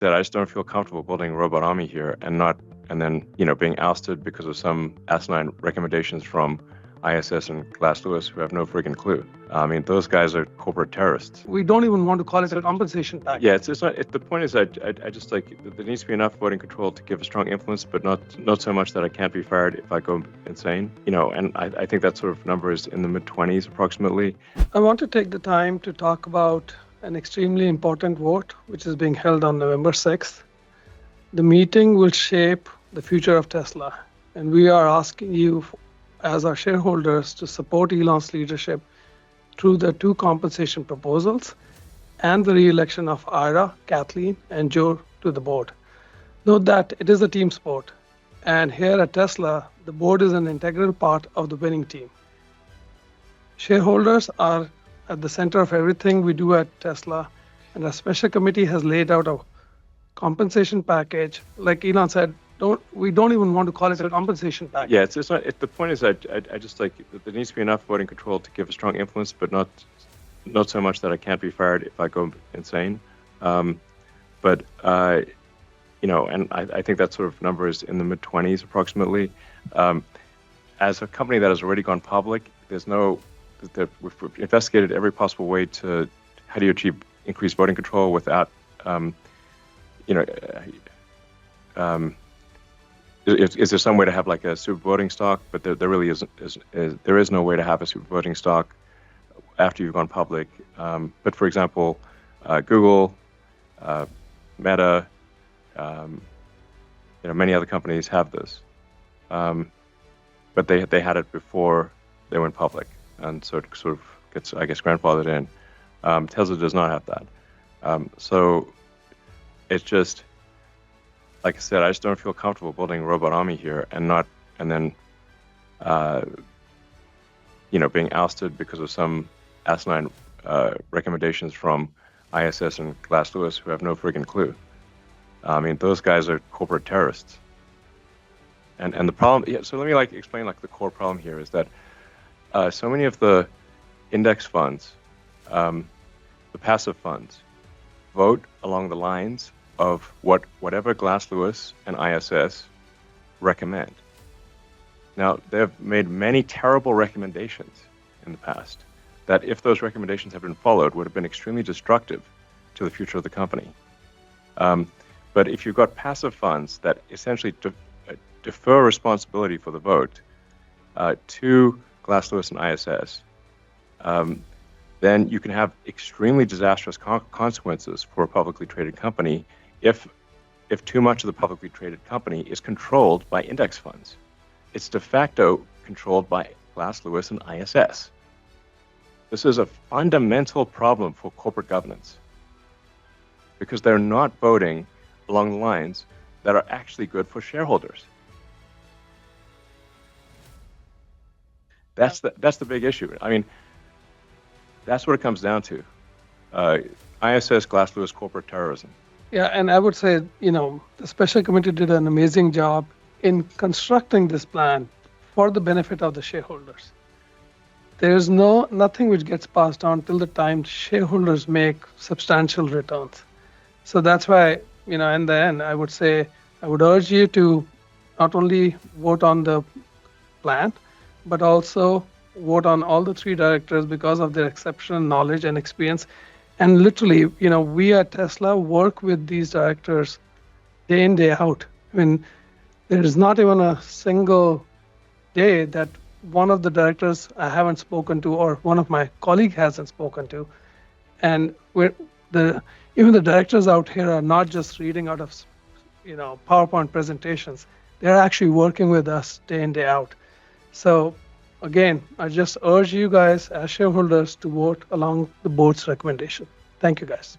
that I just don't feel comfortable building a robot army here and then being ousted because of some asinine recommendations from ISS and Glass Lewis who have no friggin' clue. I mean, those guys are corporate terrorists. We don't even want to call it a compensation package. Yeah, it's not. The point is, I just like there needs to be enough voting control to give a strong influence, but not so much that I can't be fired if I go insane. And I think that sort of number is in the mid-20s approximately. I want to take the time to talk about an extremely important vote, which is being held on November 6th. The meeting will shape the future of Tesla, and we are asking you, as our shareholders, to support Elon's leadership through the two compensation proposals and the re-election of Ira, Kathleen, and Joe to the board. Note that it is a team sport, and here at Tesla, the board is an integral part of the winning team. Shareholders are at the center of everything we do at Tesla, and our special committee has laid out a compensation package. Like Elon said, we don't even want to call it a compensation package. Yeah, it's not. The point is, I just like there needs to be enough voting control to give a strong influence, but not so much that I can't be fired if I go insane. And I think that sort of number is in the mid-20s approximately. As a company that has already gone public, we've investigated every possible way to how do you achieve increased voting control without is there some way to have like a super voting stock? But there really isn't. There is no way to have a super voting stock after you've gone public. But for example, Google, Meta, many other companies have this, but they had it before they went public, and so it sort of gets, I guess, grandfathered in. Tesla does not have that, so it's just. Like I said, I just don't feel comfortable building a robot army here and then being ousted because of some asinine recommendations from ISS and Glass Lewis who have no friggin' clue. I mean, those guys are corporate terrorists. And the problem, so let me explain the core problem here is that so many of the index funds, the passive funds, vote along the lines of whatever Glass Lewis and ISS recommend. Now, they've made many terrible recommendations in the past that, if those recommendations had been followed, would have been extremely destructive to the future of the company. But if you've got passive funds that essentially defer responsibility for the vote to Glass Lewis and ISS, then you can have extremely disastrous consequences for a publicly traded company if too much of the publicly traded company is controlled by index funds. It's de facto controlled by Glass Lewis and ISS. This is a fundamental problem for corporate governance because they're not voting along the lines that are actually good for shareholders. That's the big issue. I mean, that's what it comes down to. ISS, Glass Lewis, corporate terrorism. Yeah, and I would say, the special committee did an amazing job in constructing this plan for the benefit of the shareholders. There's nothing which gets passed on till the time shareholders make substantial returns. So that's why, in the end, I would urge you to not only vote on the plan, but also vote on all the three directors because of their exceptional knowledge and experience. And literally, we at Tesla work with these directors day in, day out. I mean, there is not even a single day that one of the directors I haven't spoken to or one of my colleagues hasn't spoken to. And even the directors out here are not just reading out of, PowerPoint presentations. They're actually working with us day in, day out. So again, I just urge you guys as shareholders to vote along the board's recommendation. Thank you, guys.